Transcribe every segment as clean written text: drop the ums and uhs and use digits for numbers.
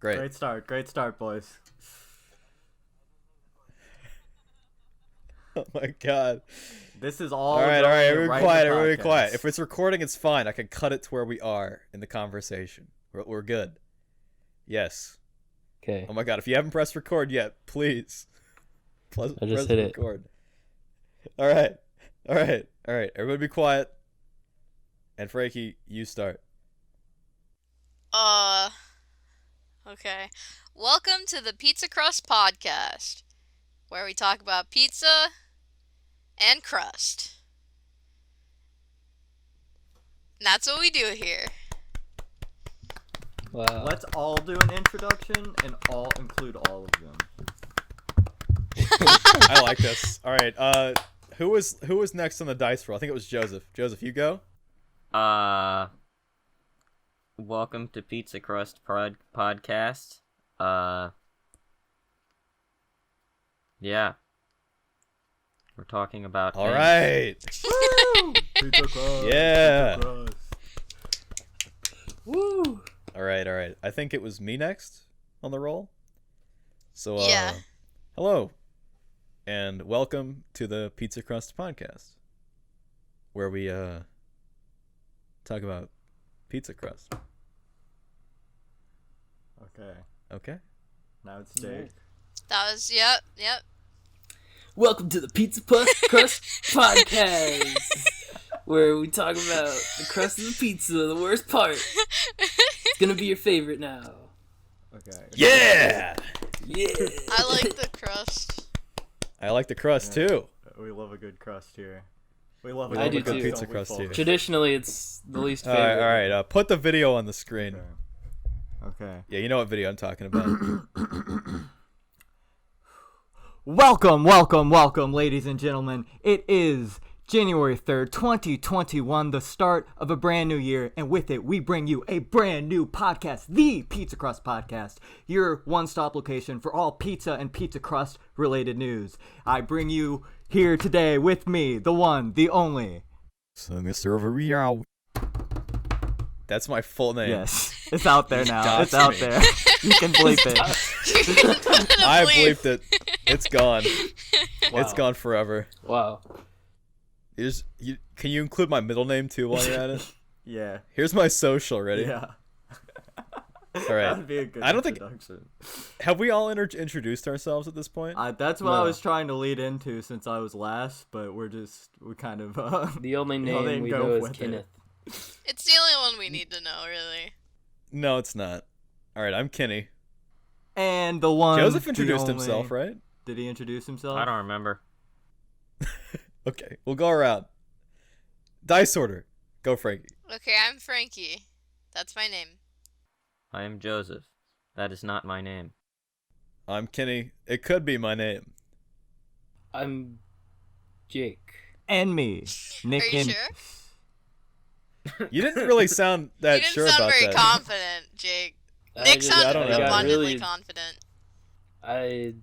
Great. Great start, boys. Oh my god. This is all. All right. Everybody quiet. Podcast. If it's recording, it's fine. I can cut it to where we are in the conversation. We're good. Yes. Okay. Oh my god. If you haven't pressed record yet, please. I just hit record. All right. Everybody be quiet. And Frankie, you start. Okay. Welcome to the Pizza Crust podcast, where we talk about pizza and crust. And that's what we do here. Wow. Let's all do an introduction and all include all of them. I like this. All right. Who was next on the dice roll? I think it was Joseph. Joseph, you go. Welcome to Pizza Crust podcast. Yeah. We're talking about All eggs. right. Woo! Pizza crust. Yeah. Pizza crust. Woo! All right. I think it was me next on the roll. So, Yeah. hello, and welcome to the Pizza Crust podcast, where we talk about pizza crust. Okay. Now it's Jake. That was, yep. Welcome to the Pizza Crust podcast, where we talk about the crust of the pizza, the worst part. It's gonna be your favorite now. Okay. Yeah. Yeah. I like the crust. I like the crust too. We love a good crust here. We love I a do good too. Pizza crust here. Traditionally, it's the least All favorite. right. Put the video on the screen. Okay. Yeah, you know what video I'm talking about. Welcome, ladies and gentlemen. It is January 3rd, 2021, the start of a brand new year, and with it, we bring you a brand new podcast, the Pizza Crust Podcast, your one-stop location for all pizza and pizza crust related news. I bring you here today with me, the one, the only. So, Mr. Overreal. That's my full name. Yes, it's out there now. Dox It's out me. there. You can bleep it. I bleeped it. It's gone. Wow. It's gone forever. Wow. Can you include my middle name too while you're at it? Yeah. Here's my social. Ready? Yeah. All right. That'd be a good I don't think- introduction. Have we all introduced ourselves at this point? That's what I No. was trying to lead into since I was last, but we kind of The only Well, they name we go know is with it. Kenneth. It's the only one we need to know, really. No, it's not. All right, I'm Kenny. and the one Joseph the introduced only- himself, right? Did he introduce himself? I don't remember. Okay, we'll go around. Dice order. Go, Frankie. Okay, I'm Frankie. That's my name. I am Joseph. That is not my name. I'm Kenny. It could be my name. I'm Jake. And me, Nick. Are you and sure? You didn't really sound that You didn't sure sound about very that. confident, Jake. I Nick just- I sounded don't know. abundantly really- confident. I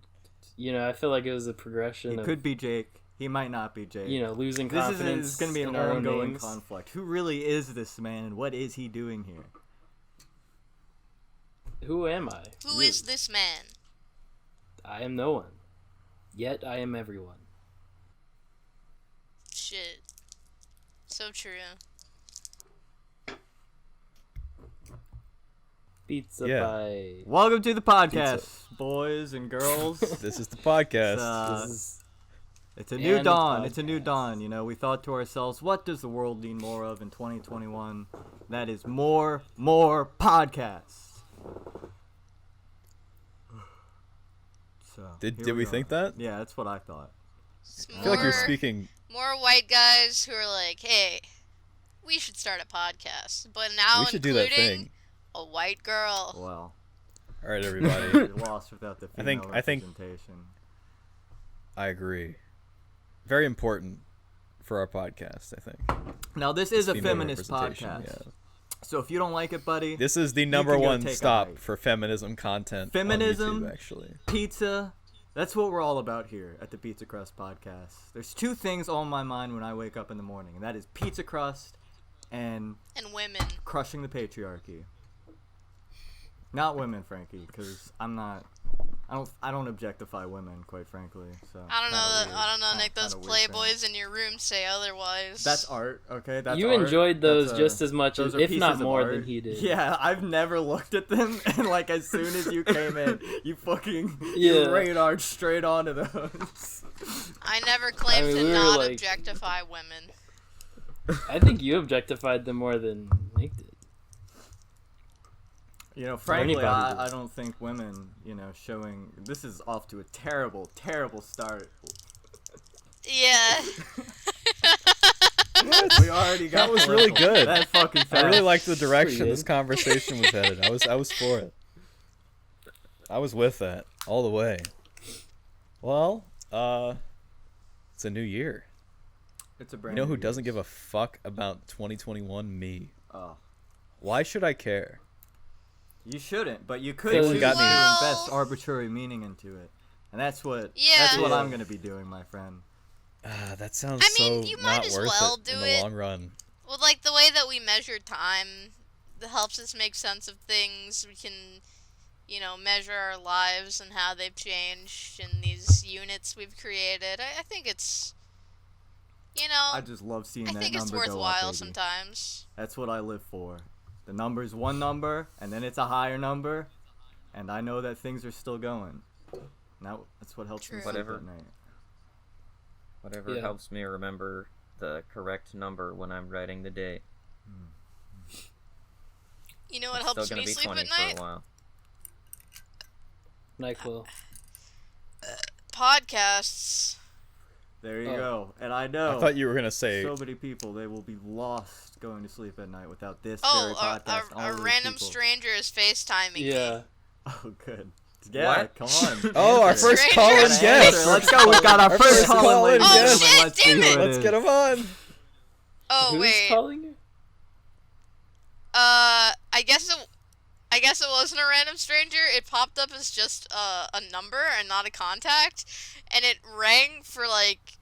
feel like it was a progression He of, could be Jake. He might not be Jake. losing this confidence is going to be an in our own ongoing names. conflict. Who really is this man, and what is he doing here? Who am I? Who is this man? I am no one. Yet I am everyone. Shit. So true. Pizza Yeah. pie. Welcome to the podcast, boys and girls. This is the podcast. This is It's a new And dawn. the It's a new podcast. dawn. We thought to ourselves, what does the world need more of in 2021? That is more podcasts. So Did here we are. think that? Yeah, that's what I thought. I feel like you're speaking. More white guys who are like, hey, we should start a podcast. But now We should do that including thing. a white girl. Well, All right, everybody. we're lost without the I female think- representation. I agree. Very important for our podcast, I think. Now, this is a Female feminist representation, podcast. yeah. So if you don't like it, buddy, This is the can number go one take a stop hike. for feminism content. Feminism? on YouTube, actually. pizza, that's what we're all about here at the Pizza Crust Podcast. There's two things on my mind when I wake up in the morning, and that is pizza crust and And women. crushing the patriarchy. Not women, Frankie, because I don't objectify women, quite frankly. So I don't know, Nick. Kinda Those weird Playboys in your room say otherwise. That's art, okay? That's You art. enjoyed those That's, just as much, those as, are if not pieces of more, art. than he did. Yeah, I've never looked at them, and like as soon as you came in, you fucking Yeah. radared straight onto those. I never claimed I mean, to we were not like- objectify women. I think you objectified them more than Nick did. You know, frankly, anybody I did. don't think women, showing this is off to a terrible, terrible start. Yeah. We already got That was really political. good. That fucking fast. I really liked the direction Pretty this good. conversation was headed. I was for it. I was with that all the way. Well, it's a new year. It's a You brand know new who year. doesn't give a fuck about 2021? Me. Oh. Why should I care? You shouldn't, but you could Feeling choose got me. to invest Well- arbitrary meaning into it, and that's what Yeah. I'm gonna be doing, my friend. That sounds I mean, so you might not as worth well it do in the it. long run. Well, like the way that we measure time, that helps us make sense of things. We can, measure our lives and how they've changed in these units we've created. I think it's, I just love seeing I that think number it's go up, worthwhile baby. sometimes. That's what I live for. The number's one number, and then it's a higher number, and I know that things are still going. Now that's what helps me True. sleep Whatever. at night. Whatever Yeah. helps me remember the correct number when I'm writing the date. You know what It's helps still gonna me be sleep 20 at for night? a while. NyQuil. Podcasts. There you Oh. go. And I know I thought you were gonna say so many people, they will be lost going to sleep at night without this Oh, very podcast. All a those random people. stranger is FaceTiming me. Yeah. Oh, good. Yeah, What? come on. Oh, our Answer. first Stranger. call-in Gotta guest. answer. Let's go. We got our first call in, ladies Oh, and gentlemen. shit, Let's see damn who it. it Let's is. get him on. Oh Who's wait. calling you? I guess it wasn't a random stranger. It popped up as just a number and not a contact, and it rang for like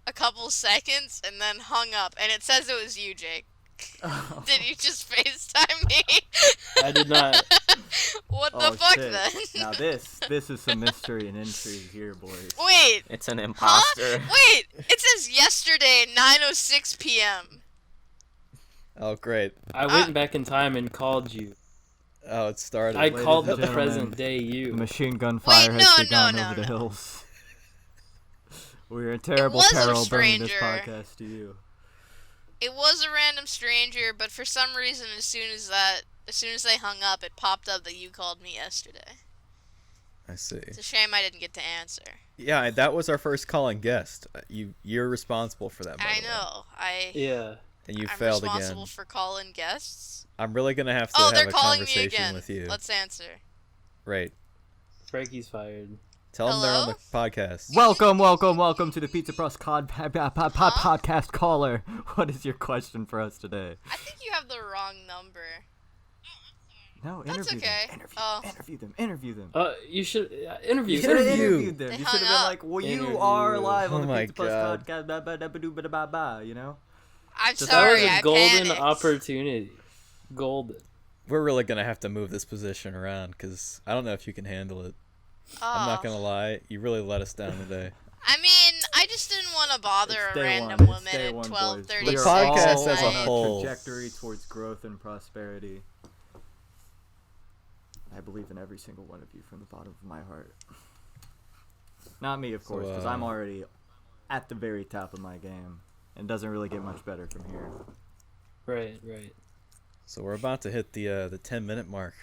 a couple seconds and then hung up. And it says it was you, Jake. Oh. Did you just FaceTime me? I did not. What Oh, the fuck shit. then? Now this is some mystery and intrigue here, boys. Wait. It's an Huh? imposter. Wait. It says yesterday, 9:06 p.m. Oh, great. I went back in time and called you. Oh, it started. I Ladies called and the gentlemen, present day you. Machine gun fire Wait, has no, begun no, over the no. hills. We're in terrible was a peril bringing this stranger. podcast to you. It was a random stranger, but for some reason, as soon as they hung up, it popped up that you called me yesterday. I see. It's a shame I didn't get to answer. Yeah, that was our first calling guest. You're responsible for that. By I the way. know. Yeah. And you I'm failed responsible again. for calling guests. I'm really gonna have to Oh, have they're a calling me conversation again. with you. Let's answer. Right. Frankie's fired. Tell them they're on Hello? the podcast. Welcome to the Pizza Plus podcast caller. What is your question for us today? I think you have the wrong number. No, That's interview okay. them. Oh. Interview them. You should interview. You should have Interview. interviewed them. They You hung should have been up. like, well, you Interview. are live on Oh the my Pizza Plus God. podcast, ba-ba-da-ba-doo-ba-da-ba-ba, you know? I'm That was That was sorry, a I golden panicked. opportunity. Golden. We're really gonna have to move this position around because I don't know if you can handle it. I'm not Oh. gonna lie. You really let us down today. I mean, I just didn't want to bother It's a day random one. It's woman day at one, boys. 12:36 We The are podcast all as a on whole. trajectory towards growth and prosperity. I believe in every single one of you from the bottom of my heart. Not me, of So, course, because I'm already at the very top of my game. And it doesn't really get much better from here. Right. So we're about to hit the 10-minute mark.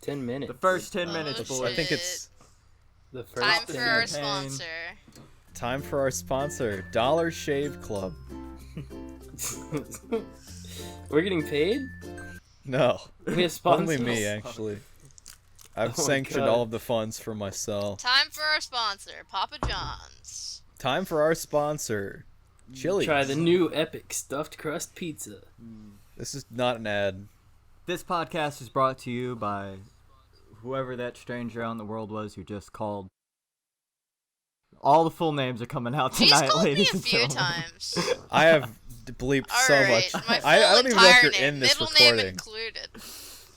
10 minutes. The first 10 Oh, minutes, shit. boys. I think it's The first Time for 10 our minutes. Champagne. sponsor. time for our sponsor, Dollar Shave Club. We're getting paid? No, We have sponsors? only me actually. I've Oh my sanctioned God. all of the funds for myself. Time for our sponsor, Papa John's. Time for our sponsor, Chili's. Try the new epic stuffed crust pizza. This is not an ad. This podcast is brought to you by whoever that stranger out in the world was who just called. All the full names are coming out He's tonight, called me ladies a and few gentlemen. times. I have bleeped so Alright, much. my full I don't even know entire if you're name, in this middle name recording. included.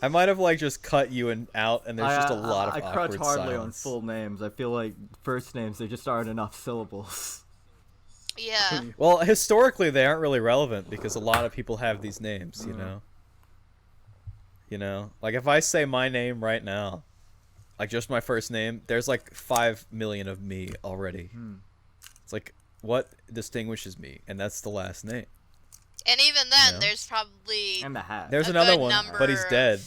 I might have like just cut you and out, and there's just a lot of I crutch awkward hardly on silence. full names. I feel like first names, there just aren't enough syllables. Yeah. Well, historically, they aren't really relevant because a lot of people have these names, you know? You know? Like, if I say my name right now, like just my first name, there's like 5 million of me already. It's like, what distinguishes me? And that's the last name. And even then, Yeah. there's probably And the hat. There's a another good one, number but he's of- dead.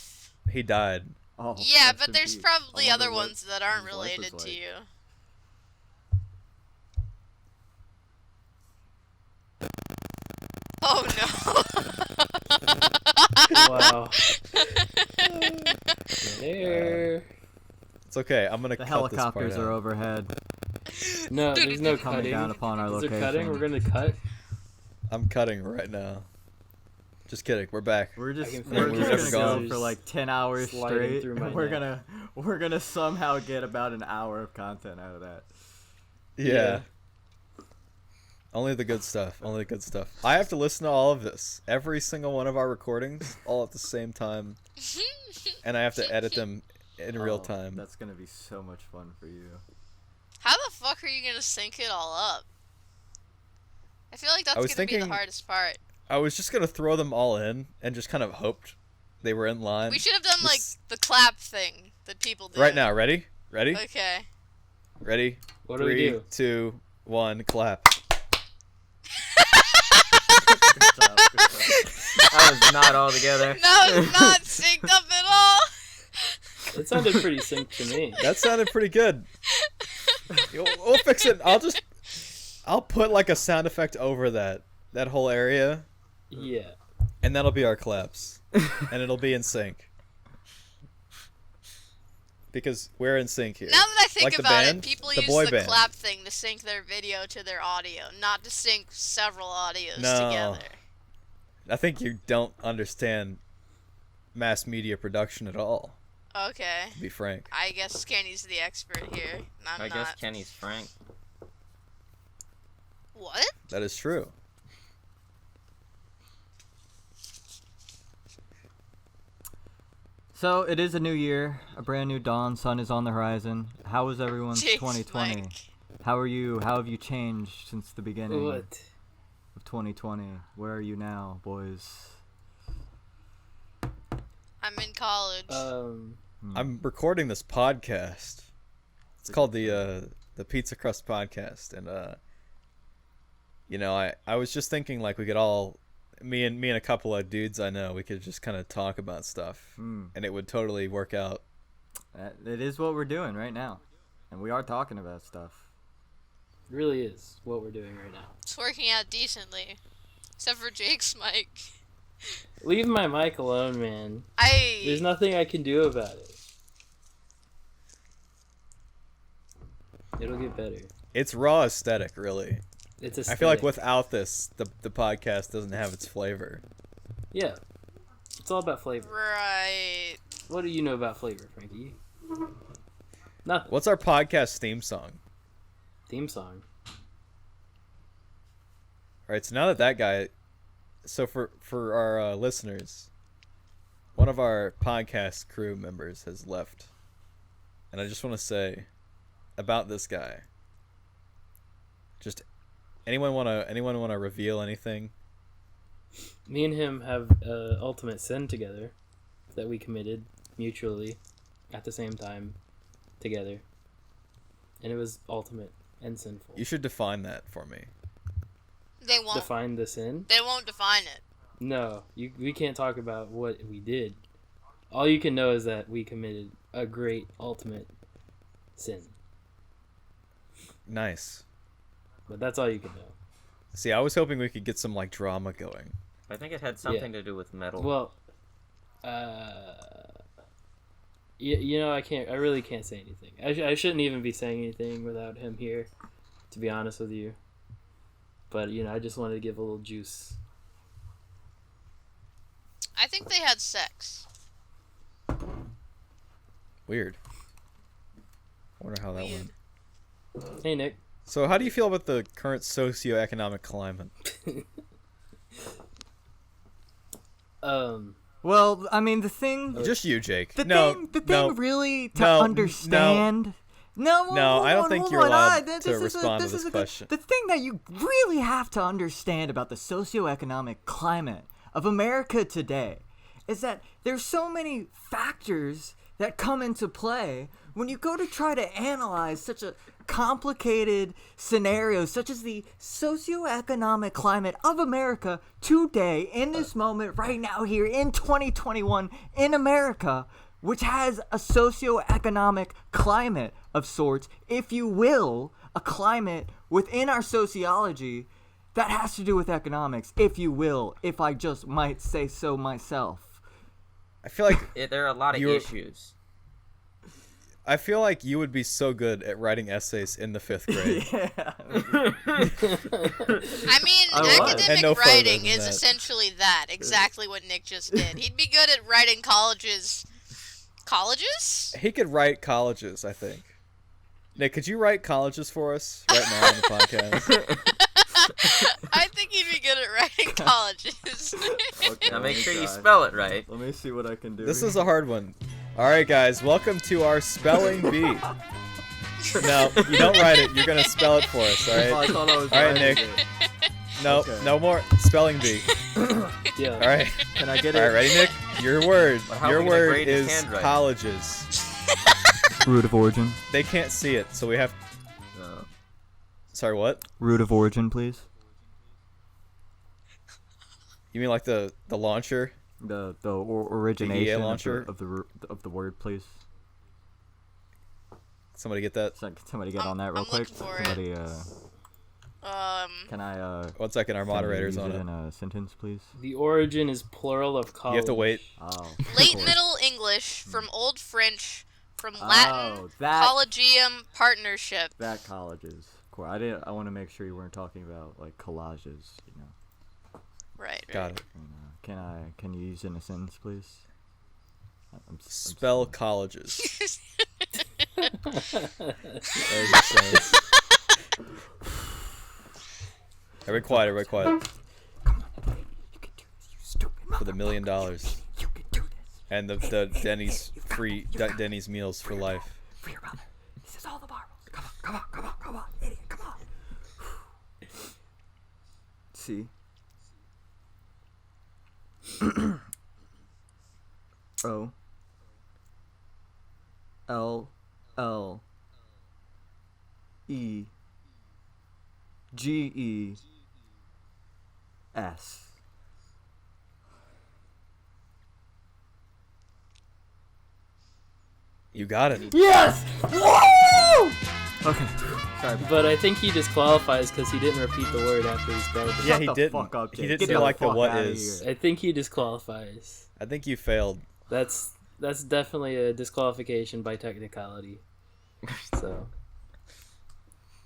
He died. Oh, yeah, rest but in there's peace. probably I wonder other what ones that aren't his life was related to like. you. Oh no. Wow. There. It's okay. I'm gonna The cut this part helicopters out. are overhead. No, there's no Coming cutting. down upon our Is there location. cutting? We're gonna cut. I'm cutting right now. Just kidding. We're back. We're just can we're feel just the gonna go scissors for like 10 hours sliding straight. through my And we're neck. gonna somehow get about an hour of content out of that. Yeah. Only the good stuff. Only the good stuff. I have to listen to all of this. Every single one of our recordings, all at the same time. And I have to edit them in real Oh, time. That's gonna be so much fun for you. How the fuck are you gonna sync it all up? I feel like that's was gonna be the thinking- hardest part. I was just gonna throw them all in and just kind of hoped they were in line. We should have done like This- the clap thing that people do. Right now, ready? Ready? Okay. Ready? What do we 3, do? 2, 1, clap. Good job, good job. That was not all together. No, it's not synced up at all. It sounded pretty synced to me. That sounded pretty good. We'll fix it. I'll put like a sound effect over that whole area, Yeah. and that'll be our claps, and it'll be in sync. Because we're in sync here. Now that I think Like the about band, it, people the use boy the band. clap thing to sync their video to their audio, not to sync several audios No. together. I think you don't understand mass media production at all, Okay. to be frank. I guess Kenny's the expert here. I'm I not. guess Kenny's Frank. What? That is true. So it is a new year, a brand new dawn. Sun is on the horizon. How was everyone's Jeez, 2020? Mike. How are you? How have you changed since the beginning What? of 2020? Where are you now, boys? I'm in college. I'm recording this podcast. It's called the Pizza Crust Podcast, and you know, I was just thinking like we could all, me and a couple of dudes I know, we could just kind of talk about stuff, and it would totally work out. It is what we're doing right now, and we are talking about stuff. It really is what we're doing right now. It's working out decently. Except for Jake's mic. Leave my mic alone, man. There's nothing I can do about it. It'll get better. It's raw aesthetic, really. It's I feel like aesthetic. without this, the podcast doesn't have its flavor. Yeah. It's all about flavor. Right. What do you know about flavor, Frankie? Nothing. What's our podcast theme song? Theme song. All right, so now that guy, so for our listeners, one of our podcast crew members has left, and I just want to say about this guy. Just anyone want to reveal anything? Me and him have ultimate sin together that we committed mutually at the same time together. And it was ultimate and sinful. You should define that for me. They won't. Define the sin? They won't define it. No, we can't talk about what we did. All you can know is that we committed a great ultimate sin. Nice. But that's all you can know. See, I was hoping we could get some like drama going. I think it had something to do with metal. Well, you know, I really can't say anything. I shouldn't even be saying anything without him here, to be honest with you. But, you know, I just wanted to give a little juice. I think they had sex. Weird. I wonder how that Weird. went. Hey, Nick. So, how do you feel about the current socioeconomic climate? Well, I mean, the thing, Just you, Jake. the no, thing, the no, thing really to no, understand. No, well, No, hold I don't on, think hold you're on. allowed This to is respond to this this is a question. The thing that you really have to understand about the socioeconomic climate of America today is that there's so many factors that come into play when you go to try to analyze such a complicated scenario such as the socioeconomic climate of America today in this moment right now here in 2021 in America, which has a socioeconomic climate of sorts, if you will, a climate within our sociology that has to do with economics, if you will, if I just might say so myself. I feel like There are a lot of You're- issues. I feel like you would be so good at writing essays in the 5th grade. I mean, I was. academic And no further writing than is that. essentially that. Exactly what Nick just did. He'd be good at writing colleges. Colleges? He could write colleges, I think. Nick, could you write colleges for us right now on the podcast? I think he'd be good at writing colleges. Okay, Now make sure you God. spell it right. Let me see what I can do. This is a hard one. All right, guys, welcome to our spelling bee. No, you don't write it. You're gonna spell it for us. All Oh, I right. thought I was All right, writing Nick. it. No, Okay. no more spelling bee. Yeah. All right. Can I get All right, it? ready, Nick? Your word. But how are Your we gonna word grade his is handwriting? colleges. Root of origin. They can't see it, so we have. Sorry, what? Root of origin, please. You mean like the launcher? The origination launcher? of the word, please. Somebody get that? Somebody get on that real I'm quick. looking for it. Somebody Um, can I 1 second, our moderator's use on it it. in a sentence, please? The origin is plural of college. You have to wait. Oh. late cool. Middle English from Old French from Oh, Latin that- collegium partnership. That colleges. Cool. I want to make sure you weren't talking about like collages. You know. Right. Got it. And, can you use it in a sentence, please? Spell colleges. That makes sense. Everybody quiet, everybody quiet. You can do this, you stupid For the $1 million. You can do this. And the Denny's free Denny's meals for life. For your mother. This is all the marbles. Come on, idiot, come on. See? O L L E G E S. You got it. Yes! Woo! Okay. Sorry. But I think he disqualifies because he didn't repeat the word after he spelled it. Yeah, Shut he the didn't. fuck up, He Jake. didn't Get say the like the fuck what outta is. here. I think he disqualifies. I think you failed. That's definitely a disqualification by technicality. So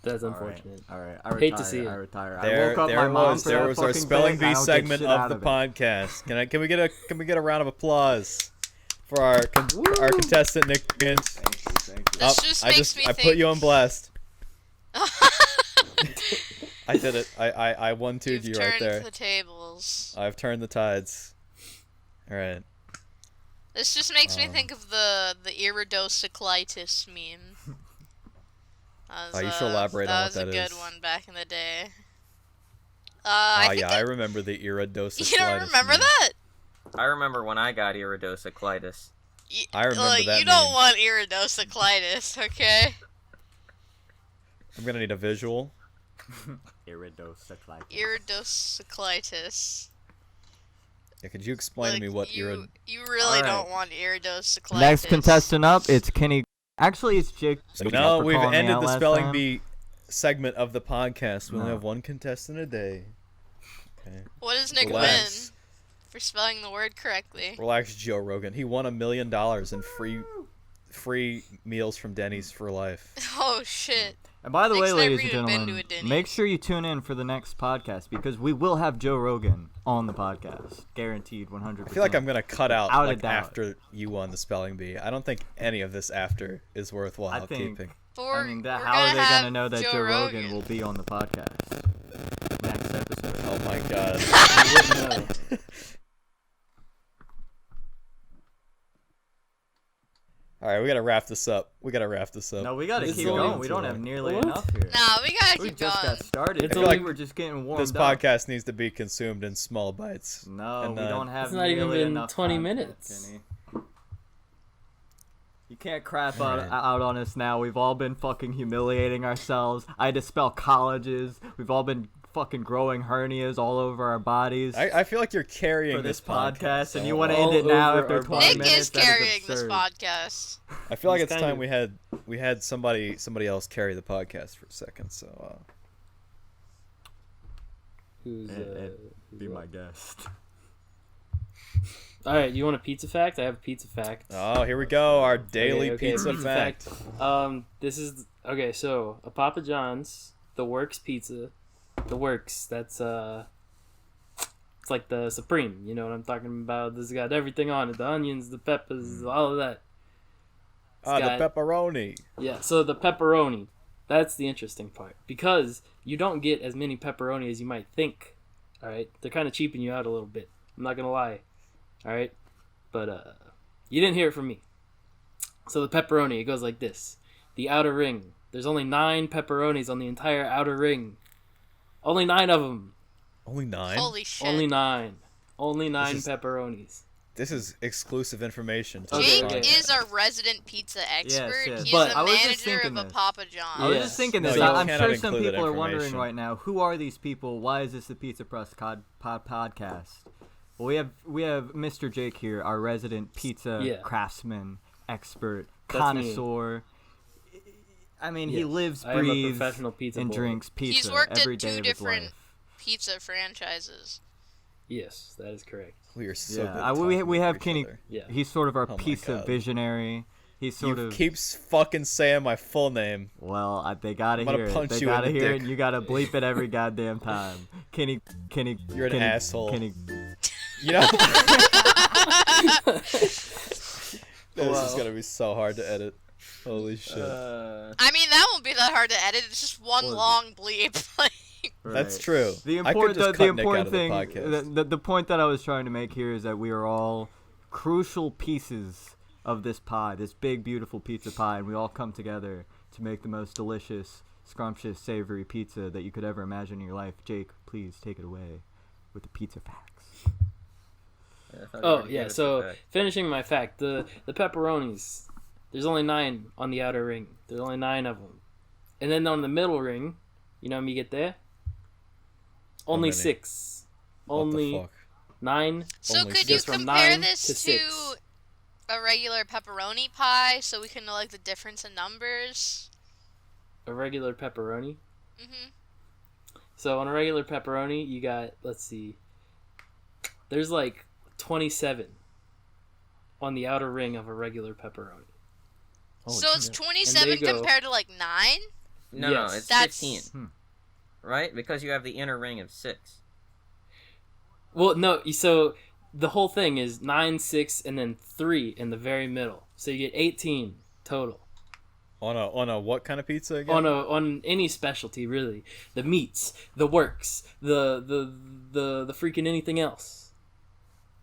that's unfortunate. All right. I retire. Hate to see it. I retire. I There, woke up there my it mom was. for There that was our fucking spelling thing. I bee don't get segment shit of out the it. podcast. Can we get a round of applause for our contestant Nick Higgins? Thank you. This just makes me I think. put you on blast. I did it. I one two'd You've you right turned there. the tables. I've turned the tides. All right. This just makes me think of the iridocyclitis meme. That was, You should elaborate on what that That was a is. good one back in the day. Ah, I think I remember the iridocyclitis. you don't remember meme. that? I remember when I got iridocyclitis. I remember that You don't meme. want iridocyclitis, okay? I'm gonna need a visual. Iridocyclitis. Iridocyclitis. Yeah, could you explain to me what you really Alright. don't want iridocyclitis. Next contestant up, it's Kenny. Actually, it's Jake. No, we've calling me ended out the last spelling time. bee segment of the podcast. We only No. have one contestant a day. Okay. What does Nick Relax. win for spelling the word correctly? Relax, Joe Rogan. He won $1 million in free meals from Denny's for life. Oh shit. And by the way, Nick's never ladies and even been gentlemen, to a Denny's. make sure you tune in for the next podcast because we will have Joe Rogan on the podcast, guaranteed 100%. I feel like I'm gonna cut out Without a like doubt. after you won the spelling bee. I don't think any of this after is worthwhile I think- keeping. But I we're, mean, we're how are they have gonna know that Joe Rogan Rogan will be on the podcast next episode? Oh my god. You wouldn't know. All right, we gotta wrap this up. No, we gotta It's keep only going. We don't have nearly What? enough here. Nah, we gotta We keep just going. got started. It's I feel only- like we're just getting warmed This up. podcast needs to be consumed in small bites. No, And we then- don't have It's not even nearly been enough 20 content, minutes. Kenny. You can't crap Alright. out on us now. We've all been fucking humiliating ourselves. I had to spell colleges. We've all been fucking growing hernias all over our bodies I feel like you're carrying for this podcast, podcast, and so you want to all end it now over after our 20 bodies. Nick minutes? is That carrying this absurd. podcast. I feel like He's it's kind time of- we had somebody else carry the podcast for a second. So Who's, Be my guest. All right, you want a pizza fact? I have a pizza fact. oh, here we go, our daily Okay, pizza fact. This is okay. So a Papa John's, the Works pizza, the Works. That's it's like the Supreme. You know what I'm talking about? This has got everything on it: the onions, the peppers, all of that. It's Ah, got- the pepperoni. Yeah. So the pepperoni, that's the interesting part because you don't get as many pepperoni as you might think. All right, they're kind of cheaping you out a little bit. I'm not gonna lie. All right, but you didn't hear it from me. So the pepperoni, it goes like this: the outer ring. There's only 9 pepperonis on the entire outer ring. Only 9 of them. Only 9. Holy shit. Only 9. Only 9 is- pepperonis. This is exclusive information. To Okay, Jake the okay. podcast. is our resident pizza expert. yes. He's But the I was just manager of thinking a this. Papa I John. was Yeah. just thinking No, this. you I'm cannot sure some include that people are wondering information. right now, who are these people? Why is this the Pizza Crust podcast? Well, we have Mr. Jake here, our resident pizza Yeah. craftsman, expert, That's me. connoisseur. I mean, he Yes, lives, I am a breathes, professional pizza and boy. drinks pizza He's worked every at day 2 of his different life. pizza franchises. Yes, that is correct. We are so Yeah, good. At we talking have over each Kenny. other. Yeah. He's sort of our Oh my pizza God. visionary. He's sort You of. keeps fucking saying my full name. Well, they gotta I'm gonna hear it. punch They you in gotta the hear dick. it. And you gotta bleep it every goddamn time. Kenny. You're an Kenny, asshole. Kenny. You know. This is Wow. gonna be so hard to edit. Holy shit. I mean, that won't be that hard to edit. It's just one Well, long bleep. Like, That's Right. true. The I could important, just the cut Nick out important of the thing, podcast. the point that I was trying to make here is that we are all crucial pieces of this pie, this big, beautiful pizza pie, and we all come together to make the most delicious, scrumptious, savory pizza that you could ever imagine in your life. Jake, please take it away with the pizza facts. Oh yeah, so finishing my fact, the pepperonis, there's only 9 on the outer ring. There's only 9 of them, and then on the middle ring, you know how many get there? Only many? 6. What only the fuck? 9. so Only could you six. From compare 9 this to to 6. a regular pepperoni pie so we can know like the difference in numbers? A regular pepperoni. Mhm. So on a regular pepperoni, you got, let's see, there's like 27 on the outer ring of a regular pepperoni. So it's And 27 they go- compared to like 9? No, Yes. it's That's- 15. Right? Because you have the inner ring of 6. Well, no, so the whole thing is 9, 6, and then 3 in the very middle. So you get 18 total. On a what kind of pizza again? On any specialty really, the meats, the works, the freaking anything else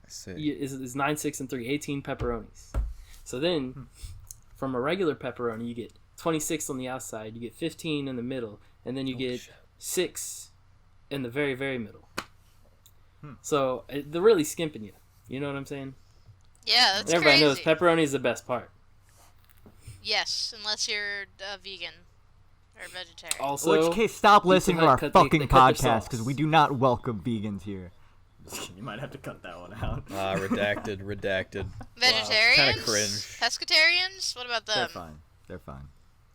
I see. is 9, 6, and 3, 18 pepperonis. So then, from a regular pepperoni, you get 26 on the outside, you get 15 in the middle, and then you get shit. 6 in the very very middle. So they're really skimping you. You know what I'm saying? Yeah, that's Everybody crazy. knows pepperoni is the best part. Yes, unless you're vegan or vegetarian. In Also, which case, stop listening to Hut our cut- fucking they cut their podcast sauce. because we do not welcome vegans here. You might have to cut that one out. Redacted. Vegetarians? Kinda cringe. Pescatarians? What about They're them? fine. They're fine.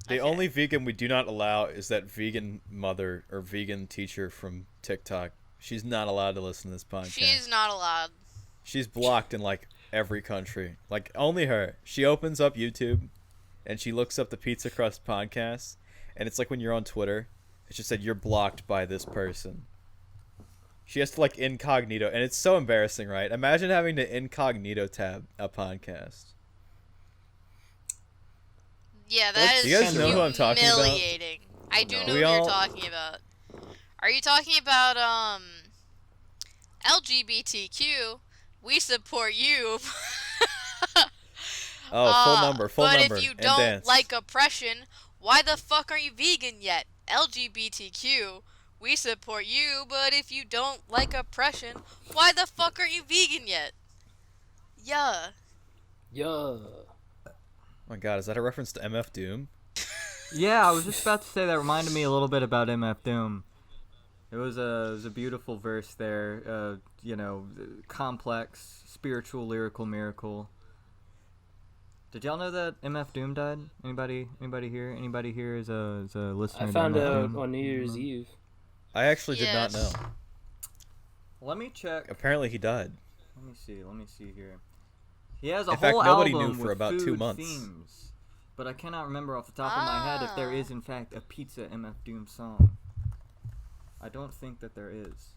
The Okay. only vegan we do not allow is that vegan mother or vegan teacher from TikTok. She's not allowed to listen to this podcast. She's not allowed. She's blocked in like every country. Like only her. She opens up YouTube and she looks up the Pizza Crust podcast, and it's like when you're on Twitter, it just said you're blocked by this person. She has to like incognito, and it's so embarrassing, right? Imagine having to incognito tab a podcast. Yeah, that is Do you guys know who I'm talking about? humiliating. I do No. know We who all- you're talking about. Are you talking about LGBTQ? We support you. Oh, full but number, if you and don't dance. like oppression, why the fuck are you vegan yet? LGBTQ, we support you, but if you don't like oppression, why the fuck aren't you vegan yet? Yeah. Yeah. Oh my god, is that a reference to MF Doom? Yeah, I was just about to say that reminded me a little bit about MF Doom. It was a beautiful verse there, complex, spiritual, lyrical miracle. Did y'all know that MF Doom died? Anybody here? Anybody here is a listener? I to found MF out Doom? on New Year's Eve. I actually did not know. Yes. Let me check. Apparently he died. Let me see here. He has a In fact, whole nobody album knew for with about 2 food months. themes, but I cannot remember off the top of my head if there Ah. is in fact a Pizza MF Doom song. I don't think that there is,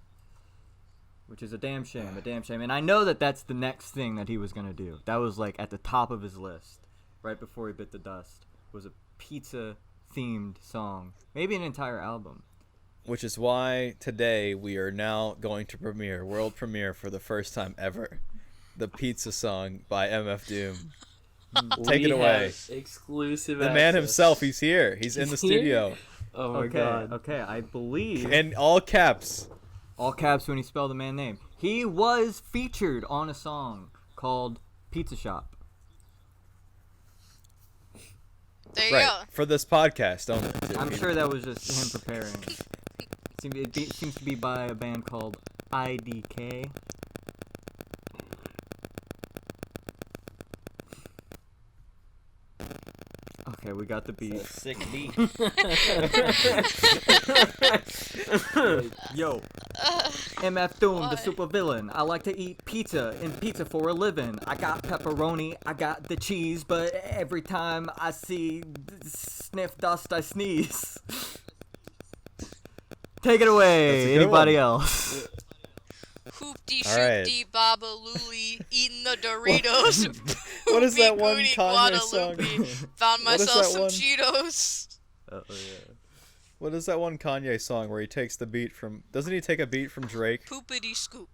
which is a damn shame. And I know that that's the next thing that he was gonna do. That was like at the top of his list, right before he bit the dust. Was a pizza themed song, maybe an entire album. Which is why today we are now going to world premiere for the first time ever, the pizza song by MF Doom. Take it We away. have exclusive The man access. himself, he's here. He's in the He's here? studio. Oh my Okay, god. okay, I believe In all caps. all caps when he spelled the man name. He was featured on a song called Pizza Shop. There you Right. go. For this podcast only. too. I'm sure that was just him preparing. It seems to be by a band called IDK. Okay, we got the beat. Sick beat. Yo, MF Doom, the Why? super villain. I like to eat pizza and pizza for a living. I got pepperoni, I got the cheese, but every time I see sniff dust, I sneeze. Take it That's a away. good Anybody one. else? Hoopty All right. shoopty baba luli eating the Doritos. What is that Poopy one booty Kanye song? Guadalupe. Found What is myself that some one? Cheetos. Oh yeah. What is that one Kanye song where he takes the beat from? Doesn't he take a beat from Drake? Poopity scoop.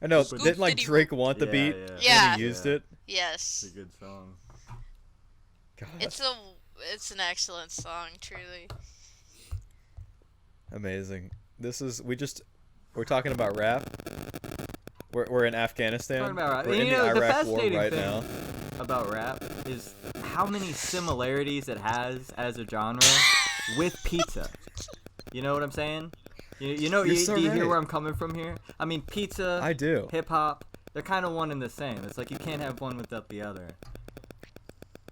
I know. Scoop Didn't like diddy Drake want the Yeah, beat? yeah. Yeah. And he used Yeah. it. Yes. It's a good song. God, It's an excellent song, truly. amazing. We're talking about rap. We're in Afghanistan. Talking about rap. We're And in you the know, the Iraq war fascinating right thing now. about rap is how many similarities it has as a genre with pizza. You know what I'm saying? You know, You're so do you hear right. where I'm coming from here? I mean, pizza, I do. hip hop, they're kind of one and the same. It's like you can't have one without the other.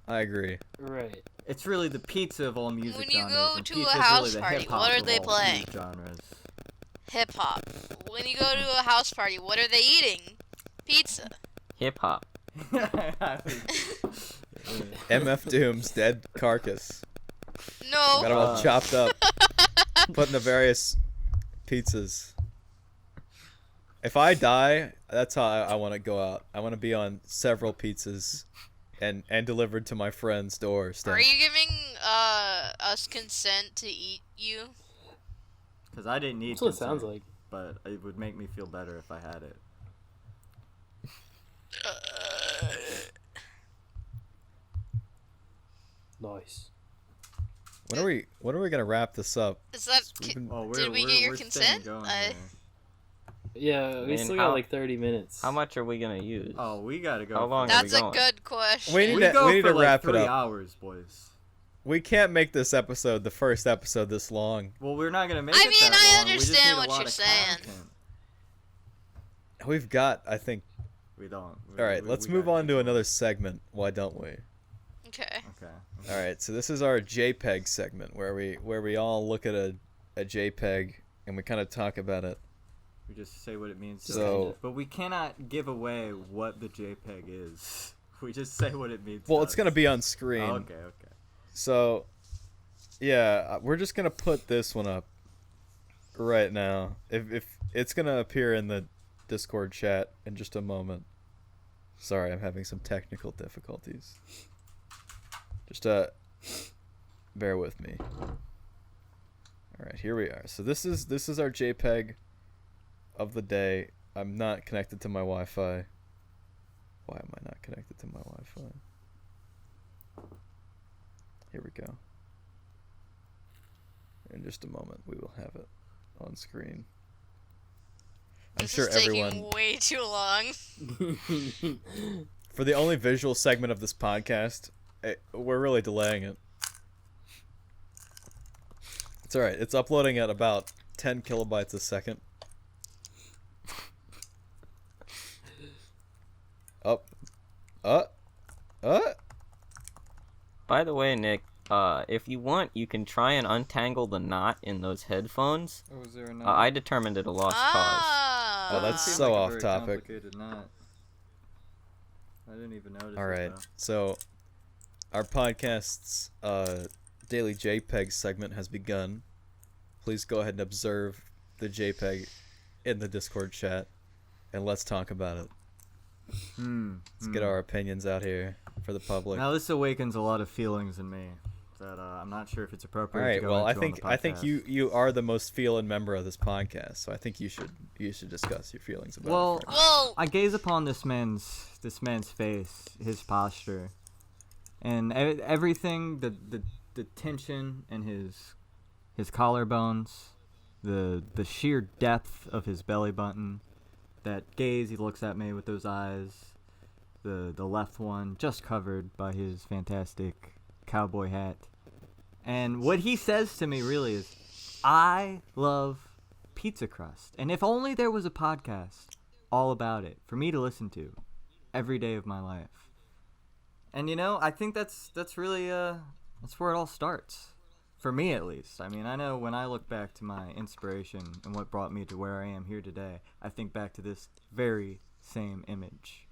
I agree. Right. It's really the pizza of all music When you genres. go and to a pizza's house really the party, hip-hop what are of they all playing? food genres. Hip hop. When you go to a house party, what are they eating? Pizza. Hip hop. MF Doom's dead carcass. No. Got it all chopped up, put into various pizzas. If I die, that's how I want to go out. I want to be on several pizzas, and delivered to my friend's door. Are you giving us consent to eat you? Because I didn't need That's what it consent, sounds like. but it would make me feel better if I had it. Nice. When are we gonna wrap this up? Is that? We've been- Oh, Did we get your we're staying consent? going I- here. Yeah, we Man, still how- got like 30 minutes. How much are we gonna use? Oh, we gotta go. How long for- are we That's a going? good question. We need We to go for to like wrap 3 it up. hours, boys. We can't make this episode the first episode this long. Well, we're not gonna make I it mean, that I long. We just understand need a what lot you're of saying. content. We've got, I think. We don't. All right, let's move on to another segment. Why don't we? Okay. Okay. All right, so this is our JPEG segment where we all look at a JPEG and we kind of talk about it. We just say what it means. to So- us. But we cannot give away what the JPEG is. We just say what it means. Well, to it's us. gonna be on screen. Oh, okay. Okay. So, yeah, we're just gonna put this one up right now. If it's gonna appear in the Discord chat in just a moment. Sorry, I'm having some technical difficulties. Just bear with me. All right, here we are. So this is our JPEG of the day. I'm not connected to my Wi-Fi. Why am I not connected to my Wi-Fi? just a moment. We will have it on screen. I'm This sure is taking everyone, way too long. for the only visual segment of this podcast, we're really delaying it. It's alright. It's uploading at about 10 kilobytes a second. Up. By the way, Nick, if you want, you can try and untangle the knot in those headphones. Oh, is there a I determined it a lost cause. Oh, that's Seems so like a off very topic. complicated knot. I didn't even notice. Alright, so our podcast's daily JPEG segment has begun. Please go ahead and observe the JPEG in the Discord chat, and let's talk about it. Let's get our opinions out here for the public. Now this awakens a lot of feelings in me that I'm not sure if it's appropriate. All right. To go Well, into I on think the podcast. you are the most feeling member of this podcast, so I think you should discuss your feelings about Well, it. First. Well, I gaze upon this man's face, his posture, and everything, the tension in his collarbones, the sheer depth of his belly button, that gaze he looks at me with those eyes, the left one just covered by his fantastic cowboy hat. And what he says to me really is, I love pizza crust. And if only there was a podcast all about it for me to listen to every day of my life. And I think that's really that's where it all starts. For me, at least. I mean, I know when I look back to my inspiration and what brought me to where I am here today, I think back to this very same image,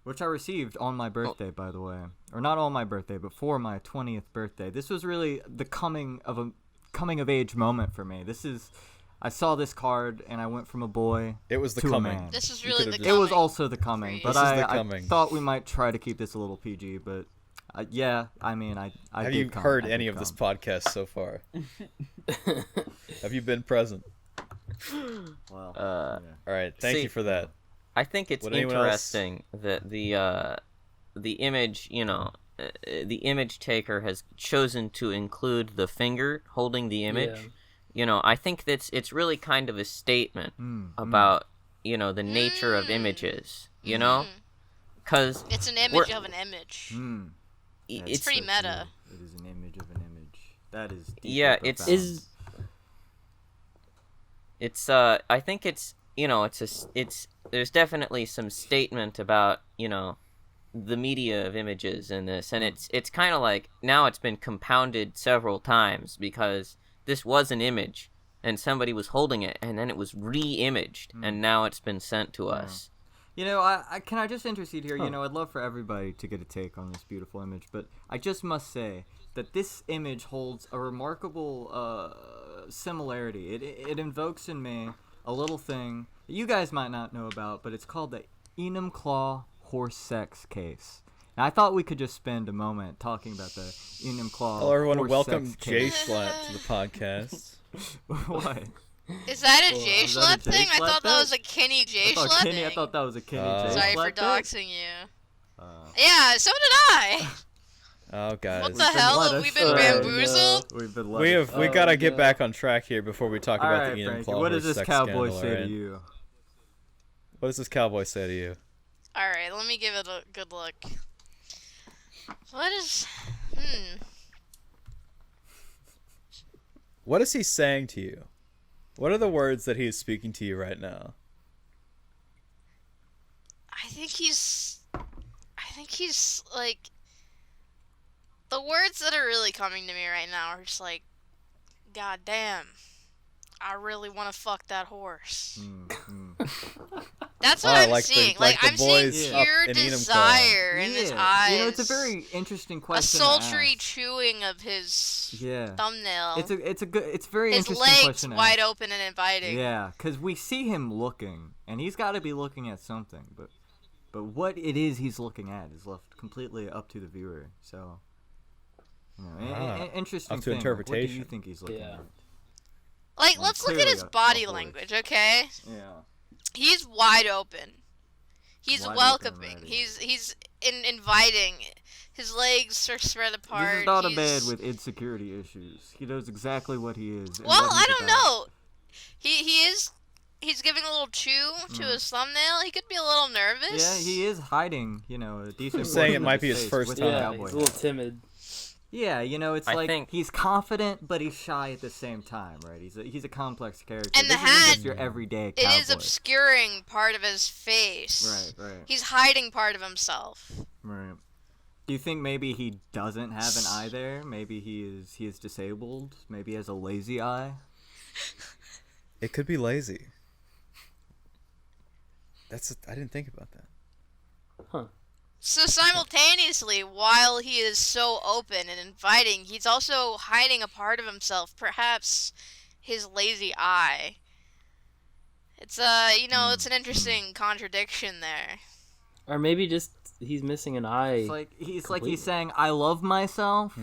which I received on my birthday, by the way. Or not on my birthday, but for my 20th birthday. This was really the coming of age moment for me. I saw this card and I went from a boy It was the to coming. a man. this is You really could've the just- It was coming. also the coming, but This is the I coming. thought we might try to keep this a little PG, but yeah, I mean, I Have did you come. heard I any did of this come. podcast so far? Have you been present? Well, Uh, yeah. All right. Thank See- you for that. I think it's Would anyone else- interesting that the image, the image taker has chosen to include the finger holding the image. Yeah. I think it's really kind of a statement Mm, about the nature of images. Because It's an image of an image. mm. That's it's pretty so meta. true. It is an image of an image. That is deeply Yeah, it's- profound. It's I think it's there's definitely some statement about the media of images in this, and it's kind of like now it's been compounded several times because this was an image and somebody was holding it and then it was re-imaged and now it's been sent to us. I can I just intercede here? I'd love for everybody to get a take on this beautiful image, but I just must say that this image holds a remarkable similarity. It invokes in me a little thing that you guys might not know about, but it's called the Enumclaw horse sex case. And I thought we could just spend a moment talking about the Enumclaw. Hello, everyone. horse Welcome sex Jay case. Schlatt to the podcast. What? Is that a Well, J is that a Schlatt J thing? I Schlatt thought that thing? was a Kenny J I thought Schlatt Kenny. thing. I thought that was a Kenny J. Sorry for Schlatt thing. doxing you. Yeah, so did I. Oh, guys. What the hell? Have we been bamboozled? We've been We gotta get back on track here before we talk All about right, the Ian Frankie. Claw What does horse this sex cowboy scandal, say alright? to you? What does this cowboy say to you? Alright, let me give it a good look. What is... What is he saying to you? What are the words that he is speaking to you right now? I think he's like... The words that are really coming to me right now are just like, God damn, I really want to fuck that horse. That's what I'm seeing. I'm seeing boys up pure in Enumclaw. desire in his eyes. It's a very interesting a question. sultry to ask. chewing of his Yeah. thumbnail. It's very his interesting legs question. to wide ask. open and inviting. Yeah, because we see him looking, and he's got to be looking at something, but what it is he's looking at is left completely up to the viewer. So, interesting. up to thing. Like, what do interpretation. you think he's looking Yeah. at? Like, let's look at clearly his a body horse. language, okay? Yeah. He's wide open. He's Wide open welcoming. already. He's inviting. His legs are spread apart. This is not a He's... man with insecurity issues. He knows exactly what he is. And Well, what he's I don't about. know. He is. He's giving a little chew to his thumbnail. He could be a little nervous. Yeah, he is hiding, a decent. I'm saying portion it of might be his face first with time. the Yeah, cowboy he's a little hat. timid. Yeah, it's I like think- he's confident, but he's shy at the same time, right? He's a complex character. And the This isn't just hat- your everyday It cowboy. is obscuring part of his face. Right. He's hiding part of himself. Right. Do you think maybe he doesn't have an eye there? Maybe he is disabled. Maybe he has a lazy eye. It could be lazy. I didn't think about that. Huh. So simultaneously, while he is so open and inviting, he's also hiding a part of himself, perhaps his lazy eye. It's it's an interesting contradiction there. Or maybe just he's missing an eye. It's like he's completely. saying, I love myself,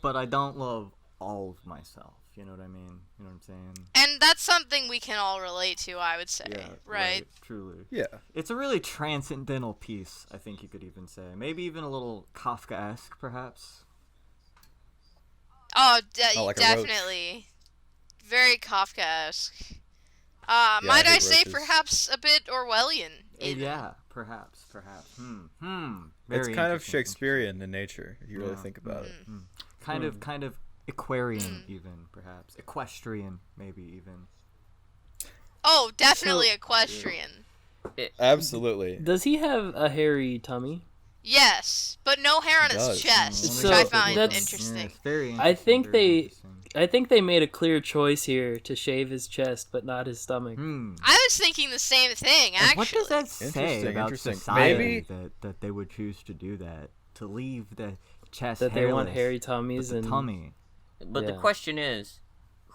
but I don't love all of myself. You know what I mean? You know what I'm saying? And that's something we can all relate to, I would say. Yeah, right? Truly. Yeah. It's a really transcendental piece, I think you could even say. Maybe even a little Kafka-esque, perhaps. Oh, like a roach. definitely. Very Kafkaesque. I Might I hate say roaches. perhaps a bit Orwellian. even. Yeah, perhaps. It's Very kind of interesting. Shakespearean in nature, if you really Yeah. think about it. Kind of Aquarian, even, perhaps. Equestrian, maybe, even. Oh, definitely So- equestrian. Absolutely. Does he have a hairy tummy? Yes, but no hair on He his does. chest, So which I find that's- interesting. Yeah, it's very I interesting, think very they- interesting. I think they made a clear choice here to shave his chest, but not his stomach. I was thinking the same thing, And actually. what does that say Interesting, about interesting. society Maybe- that they would choose to do that? To leave the chest That they want hairless hairy with tummies the and tummy. But the Yeah. question is,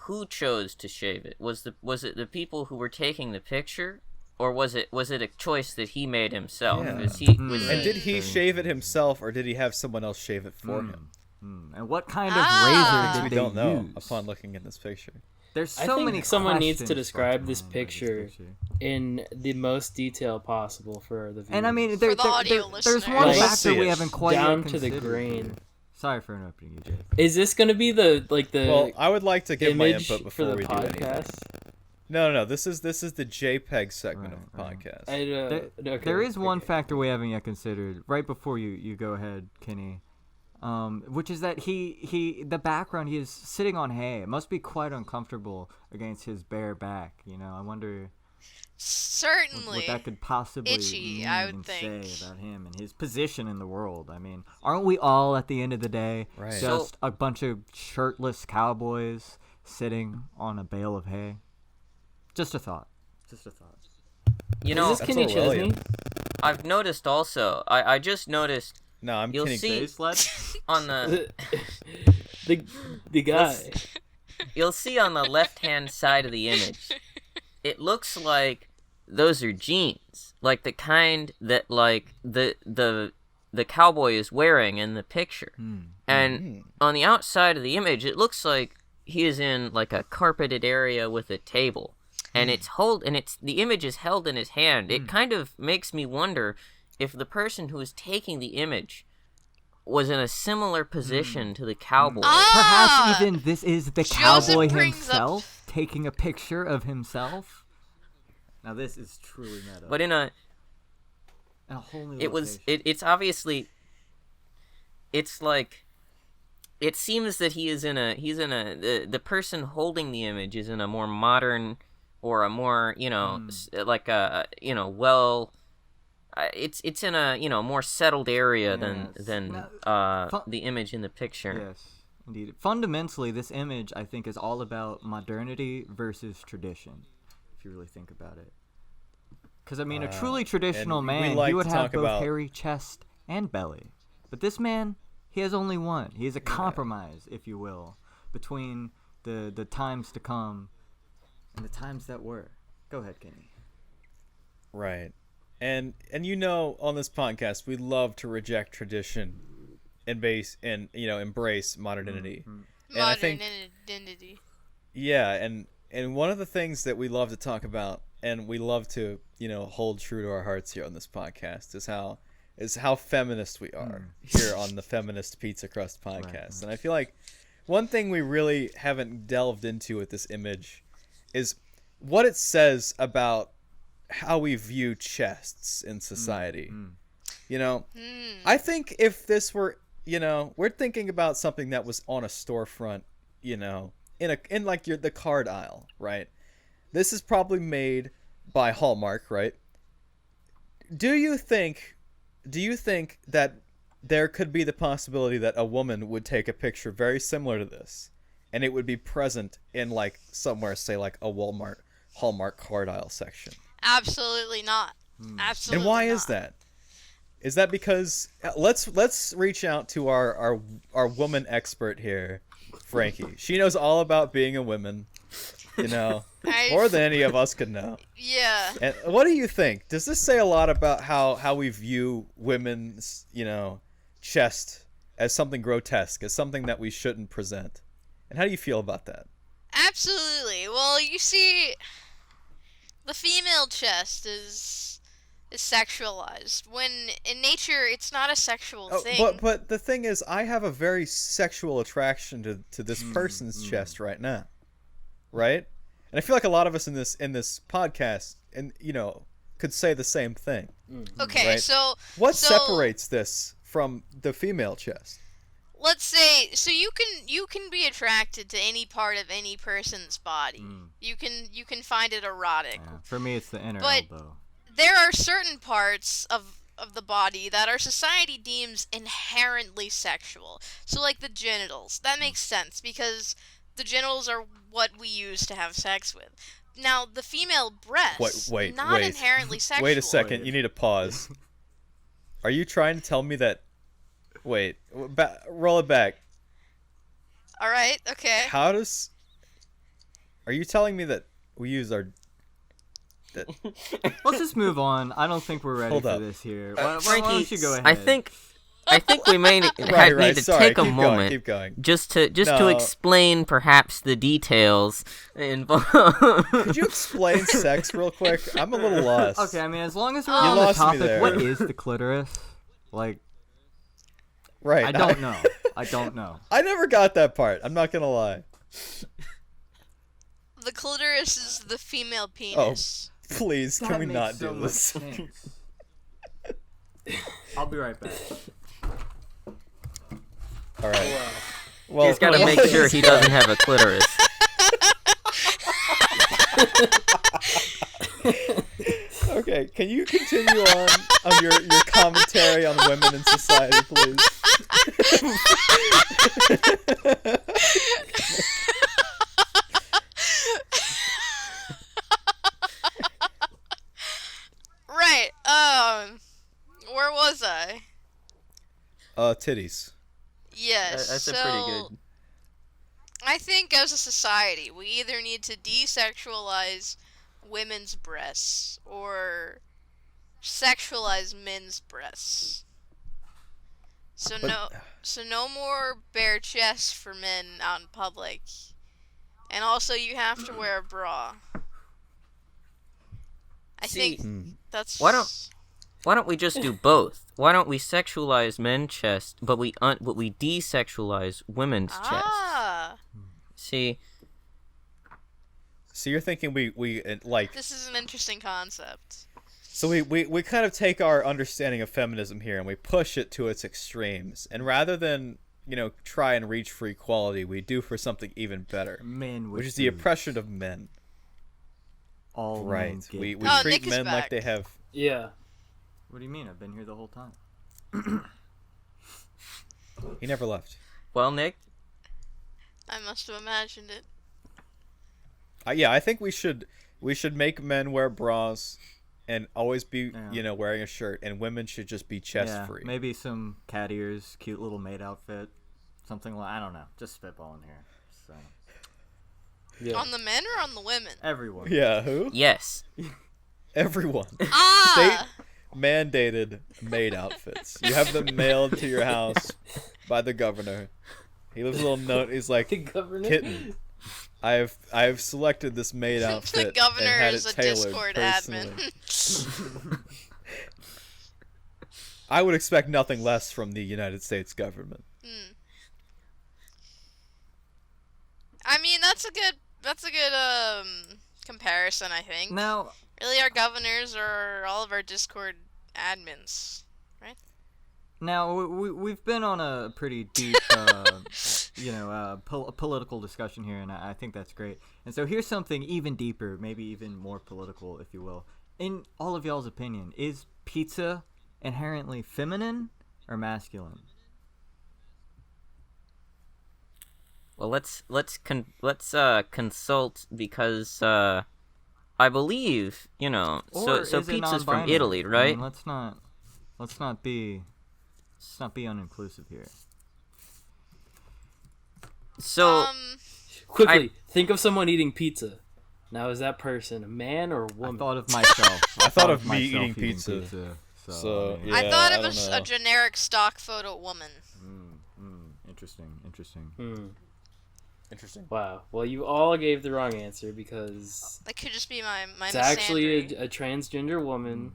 who chose to shave it? Was it the people who were taking the picture, or was it a choice that he made himself? Yeah. Was he was And he- did he shave it himself, or did he have someone else shave it for him? And what kind of Ah. razor We did don't they know use? upon looking at this picture. There's I so think many someone needs to questions describe left this behind by picture in the most detail possible for the viewers. And I mean, For the audio there's listeners. one Like- factor we Let's haven't quite down yet to the considered grain. here. Sorry for interrupting you, Jake. Is this going to be the Well, I would like to give my image input for before the we do anything. podcast? No. This is the JPEG segment of the Right. podcast. There is one factor we haven't yet considered. Right before you go ahead, Kenny, which is that the background, he is sitting on hay. It must be quite uncomfortable against his bare back. I wonder Certainly. what that could possibly Itchy, mean I would and think. say about him and his position in the world. I mean, aren't we all at the end of the day Right. just a bunch of shirtless cowboys sitting on a bale of hay? Just a thought. you Is know, this That's Kenny Orwellian. Chesney? I've noticed also. I just noticed No, I'm You'll kidding. see- Face led? on the the guy. you'll see on the left-hand side of the image, it looks like those are jeans, like the kind that like the cowboy is wearing in the picture. And on the outside of the image, it looks like he is in like a carpeted area with a table, and the image is held in his hand. It kind of makes me wonder if the person who is taking the image was in a similar position to the cowboy. Ah! Perhaps even this is the Joseph cowboy brings himself taking a picture of himself. Now this is truly meta. But in a In a whole new it was location. it's obviously it's like it seems that he's in a the person holding the image is in a more modern or a more like a well it's in a more settled area Yes. than Now, the image in the picture. Yes, indeed. Fundamentally, this image, I think, is all about modernity versus tradition, if you really think about it. Because, I mean, a truly traditional and we man, like he would to have talk both about- hairy chest and belly. But this man, he has only one. He is a compromise, if you will, between the times to come and the times that were. Go ahead, Kenny. Right. And on this podcast we love to reject tradition and embrace modernity. And I think Modern identity. yeah, and one of the things that we love to talk about and we love to, hold true to our hearts here on this podcast is is how feminist we are here on the Feminist Pizza Crust podcast. And I feel like one thing we really haven't delved into with this image is what it says about how we view chests in society. You know, I think if this were, you know, we're thinking about something that was on a storefront, you know, in like the card aisle, right? This is probably made by Hallmark, right? Do you think that there could be the possibility that a woman would take a picture very similar to this, and it would be present in like somewhere, say like a Walmart Hallmark card aisle section? Absolutely not. Absolutely. And why not. is that? Is that because let's reach out to our woman expert here, Frankie. She knows all about being a woman, you know, more than any of us could know. Yeah. And what do you think? Does this say a lot about how we view women's, you know, chest as something grotesque, as something that we shouldn't present? And how do you feel about that? Absolutely. Well, you see, the female chest is sexualized when in nature it's not a sexual thing. But the thing is, I have a very sexual attraction to this person's chest right now, right? And I feel like a lot of us in this podcast, and you know, could say the same thing. Okay, right? so what separates this from the female chest? Let's say, so you can be attracted to any part of any person's body. You can find it erotic. Yeah, for me, it's the inner But elbow. there are certain parts of the body that our society deems inherently sexual. So like the genitals. That makes sense because the genitals are what we use to have sex with. Now, the female breast, Wait. inherently sexual. Wait a second. You need to pause. Are you trying to tell me that? Wait. Roll it back. All right. Okay. How does? Are you telling me that we use our? Let's just move on. I don't think we're ready Hold for up. this here. Why Frankie, don't you go ahead? I think we may need Right. to Sorry. take a Keep moment Keep going. just to No. explain perhaps the details involved. Could you explain sex real quick? I'm a little lost. Okay, I mean, as long as we're You on the lost me topic, there. what is the clitoris? Like, Right. I don't know. I don't know. I never got that part. I'm not gonna lie. The clitoris is the female penis. Please, can we not do this? I'll be right back. All right. Well, He's got to make sure he doesn't have a clitoris. Okay, can you continue on your commentary on women in society, please? Right. Where was I? Titties. Yes. That's so, a pretty good. I think as a society, we either need to desexualize women's breasts or sexualize men's breasts. So no more bare chests for men out in public. And also you have to wear a bra. I See, think that's why don't we just do both? Why don't we sexualize men's chest, but we desexualize women's chest? Ah, See, So you're thinking we like this is an interesting concept. so we kind of take our understanding of feminism here and we push it to its extremes, and rather than, you know, try and reach for equality, we do for something even better, Men, which is the oppression of men. all Right. men get. We Oh, treat Nick is men like back. they have. Yeah. What do you mean? I've been here the whole time. He never left. well, Nick, I must have imagined it. Yeah, I think we should make men wear bras and always be, Yeah. you know, wearing a shirt, and women should just be chest Yeah, free. maybe some cat ears, cute little maid outfit, something like, I don't know. Just spitballing here. So Yeah. On the men or on the women? everyone. Yeah, who? yes. Everyone. Ah! Mandated maid outfits. You have them mailed to your house by the governor. He leaves a little note. He's like, The governor. "Kitten, I have selected this maid outfit The governor and had is it a tailored Discord personally." admin. I would expect nothing less from the United States government. I mean, that's a good comparison, I think. Now, Really, our governors are all of our Discord admins, right? we've been on a pretty deep, political discussion here, and I think that's great. And so here's something even deeper, maybe even more political, if you will. In all of y'all's opinion, is pizza inherently feminine or masculine? Well, let's consult because I believe Or so is it pizza's from non-binary? Italy, right? I mean, let's not be uninclusive here. So Quickly, think of someone eating pizza. Now, is that person a man or a I woman? thought of myself. I thought of me myself eating pizza. So, I mean, yeah. I thought of I don't a know. generic stock photo woman. interesting. Interesting. Wow. Well, you all gave the wrong answer because That could just be my it's misandry. actually a transgender woman.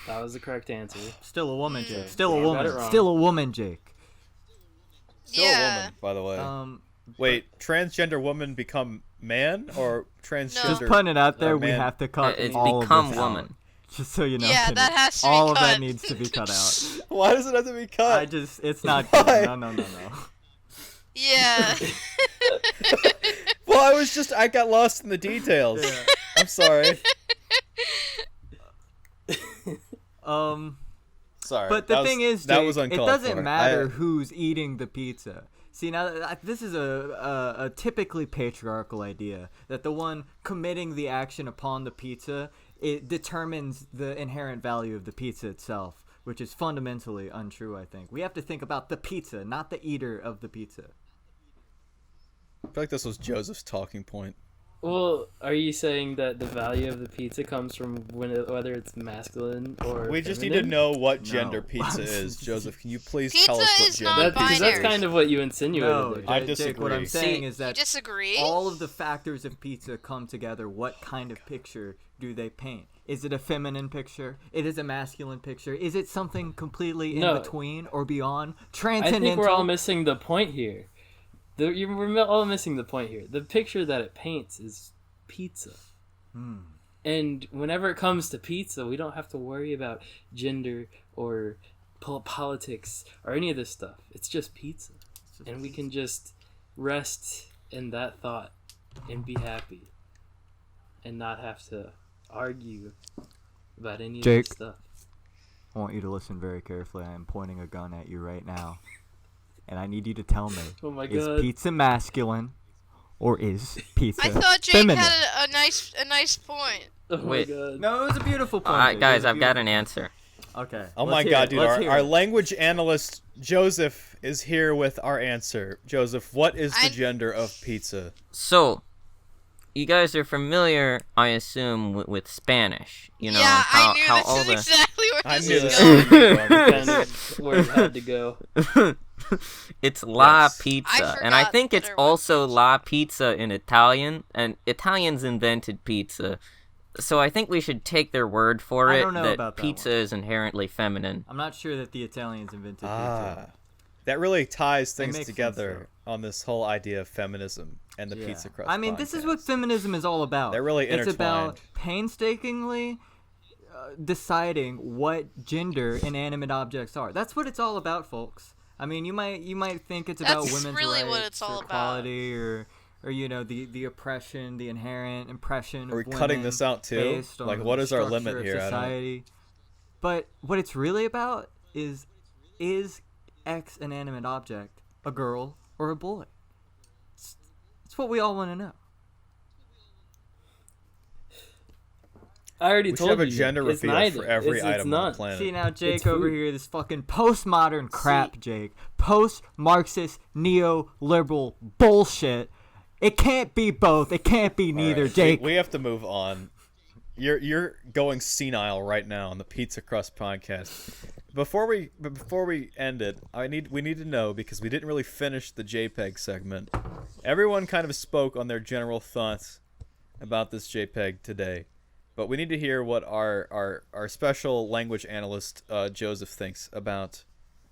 That was the correct answer. Still a woman, Jake. Yeah, Still a you got woman. it wrong. Still a woman, Jake. Still a Yeah. woman, by the way. Wait, transgender woman become man or transgender? Just putting it out there, we man. have to cut It's all become of this woman. out. Just so you know. Yeah, Kenny. that has to be all of cut. that needs to be cut out. Why does it have to be cut? It's not Why? good. No. Yeah. Well, I got lost in the details. Yeah. I'm sorry. Sorry. But the thing is, that Jake, was it uncalled doesn't for. matter who's eating the pizza. See, now this is a typically patriarchal idea that the one committing the action upon the pizza, it determines the inherent value of the pizza itself, which is fundamentally untrue, I think. We have to think about the pizza, not the eater of the pizza. I feel like this was Joseph's talking point. Well, are you saying that the value of the pizza comes from whether it's masculine or We just need feminine? to know what No. gender pizza is. Joseph, can you please Pizza tell us what is gender not Because pizza that's is? kind of what you insinuated No, there. I Jake, what I'm disagree. saying See, is You that disagree? all of the factors of pizza come together. What kind of picture do they paint? Is it a feminine picture? It is a masculine picture? Is it something completely in No. between or beyond? I Transcendental? think we're all missing the point here. We're all missing the point here. The picture that it paints is pizza. And whenever it comes to pizza, we don't have to worry about gender or politics or any of this stuff. It's just pizza. And we can just rest in that thought and be happy and not have to argue about any of Jake. this stuff. I want you to listen very carefully. I am pointing a gun at you right now. And I need you to tell me, Oh my is god. pizza masculine or is pizza I thought Jake feminine? had a nice point. Oh my Wait. god. No, it was a beautiful point. Alright, Jake. It guys, was a I've got an beautiful- answer. Okay. Oh let's my hear god, it. dude. Let's hear Our it. language analyst, Joseph, is here with our answer. Joseph, what is the I- gender of pizza? So, you guys are familiar, I assume, with Spanish. You know, yeah, how, I knew how this all is the... exactly where I this knew is this going. was gonna go. Kind of where it had to go. It's La Yes. Pizza, and I forgot think that it's there was also La Pizza in Italian, and Italians invented pizza. So I think we should take their word for I it don't know that about that pizza one. is inherently feminine. I'm not sure that the Italians invented Ah, pizza. that really ties It things makes sense, together on this whole idea of feminism and the Yeah. Pizza Crust. I mean, this is what podcast. feminism is all about. They're really It's about intertwined. painstakingly deciding what gender inanimate objects are. That's what it's all about, folks. I mean, you might think it's about That's women's really rights what it's all or about. equality or you know the oppression, the inherent impression. Are we of cutting women this out too? based on Like, what is our the limit structure of here? I don't know. Society. But what it's really about is X inanimate object a girl or a boy? It's what we all want to know. I already We should told have a you. gender it's reveal neither. for every it's item on none. the planet. See now, Jake It's over food. here, this fucking postmodern crap, Jake. Post-Marxist, neo-liberal bullshit. It can't be both. It can't be neither, Alright, Jake. We have to move on. You're going senile right now on the Pizza Crust podcast. Before we end it, we need to know, because we didn't really finish the JPEG segment. Everyone kind of spoke on their general thoughts about this JPEG today. But we need to hear what our special language analyst Joseph thinks about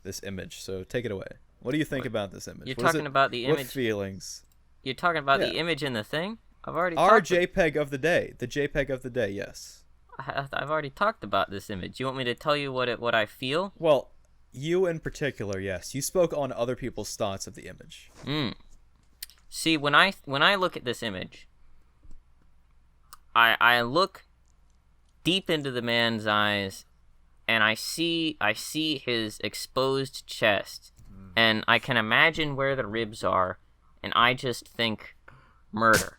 this image. So take it away. What do you think about this image? You're What is talking it- about the image. What feelings? You're talking about the Yeah. image in the thing. I've already Our talked. JPEG of the day. The JPEG of the day. Yes. I've already talked about this image. You want me to tell you what I feel? Well, you in particular, yes. You spoke on other people's thoughts of the image. See, when I look at this image, I look deep into the man's eyes, and I see his exposed chest, and I can imagine where the ribs are, and I just think murder.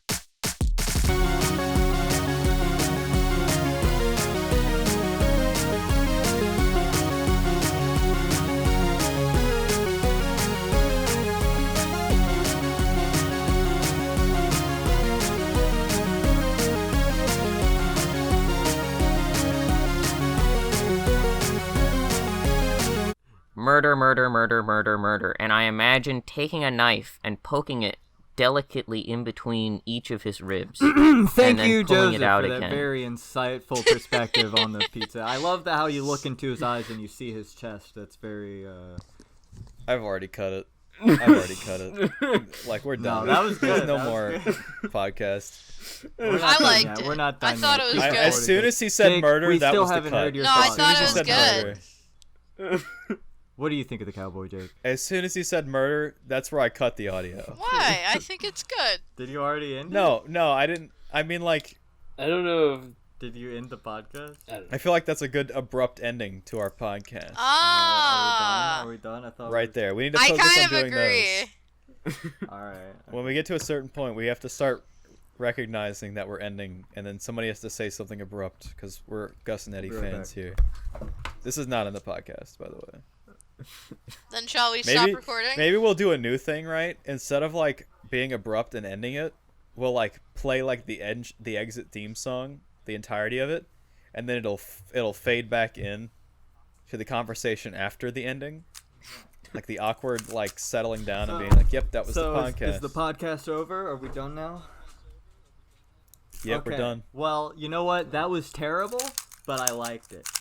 Murder, murder, murder, murder, murder. And I imagine taking a knife and poking it delicately in between each of his ribs. Thank and then you, pulling Joseph, it out for that again. very insightful perspective on the pizza. I love how you look into his eyes and you see his chest. That's very. I've already cut it. I've already cut it. Like, we're done. that was There's good. no That was more good. podcast. We're not I done liked yet. it. We're not done I thought yet. it was Keep good. going. As soon as he said Jake, murder, we that still was the haven't cut. heard your No, I thoughts. As soon as thought he it said was good. murder, What do you think of the cowboy, Jake? as soon as he said murder, that's where I cut the audio. Why? I think it's good. Did you already end it? No, I didn't. I mean, like, I don't know. Did you end the podcast? I don't know. I feel like that's a good abrupt ending to our podcast. Ah. Are we done? I thought Right there. We need to I focus kind on of doing agree. those. All right. When we get to a certain point, we have to start recognizing that we're ending, and then somebody has to say something abrupt because we're Gus and Eddie Be right fans back. here. This is not in the podcast, by the way. Then shall we stop recording? Maybe we'll do a new thing, right? Instead of like being abrupt and ending it, we'll like play like the exit theme song, the entirety of it, and then it'll fade back in to the conversation after the ending, like the awkward like settling down and being like, "Yep, that was the podcast." Is the podcast over? Are we done now? Yep, we're Okay. done. Well, you know what? That was terrible, but I liked it.